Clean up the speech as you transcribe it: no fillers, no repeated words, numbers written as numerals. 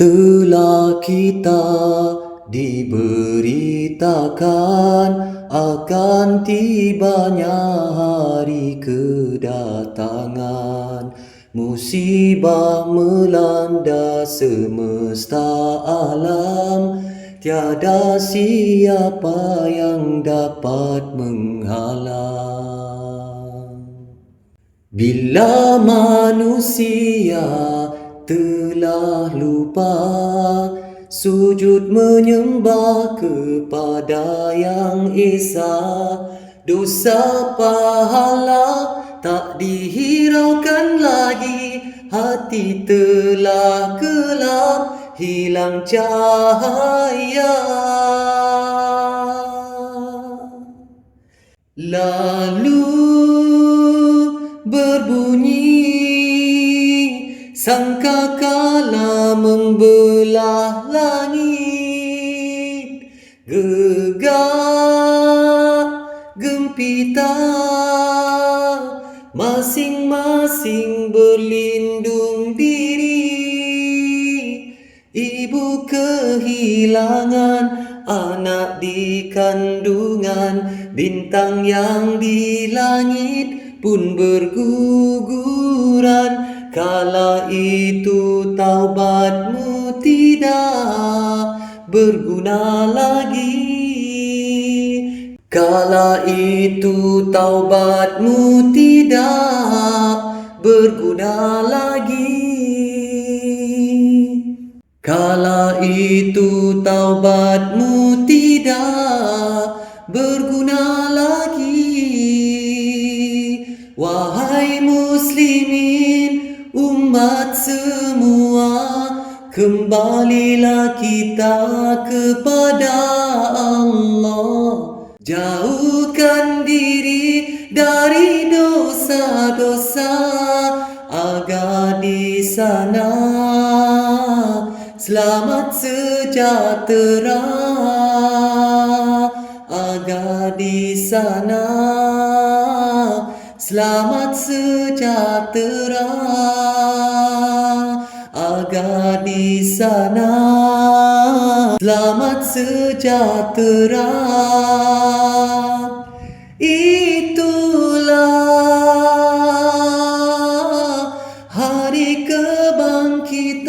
Telah kita diberitakan akan tibanya hari kedatangan. Musibah melanda semesta alam, tiada siapa yang dapat menghalang. Bila manusia telah lupa sujud menyembah kepada Yang Esa, dosa pahala tak dihiraukan lagi, hati telah gelap, hilang cahaya. Lalu berbunyi sangkakala membelah langit, gegap gempita masing-masing berlindung diri. Ibu kehilangan anak di kandungan, bintang yang di langit pun berguguran. Kala itu taubatmu tidak berguna lagi. Kala itu taubatmu tidak berguna lagi. Kala itu taubatmu tidak berguna lagi. Wahai muslimin, umat semua, kembalilah kita kepada Allah. Jauhkan diri dari dosa-dosa, agar di sana selamat sejahtera. Agar di sana selamat sejahtera. Agar di sana selamat sejahtera. Itulah hari kebangkitan.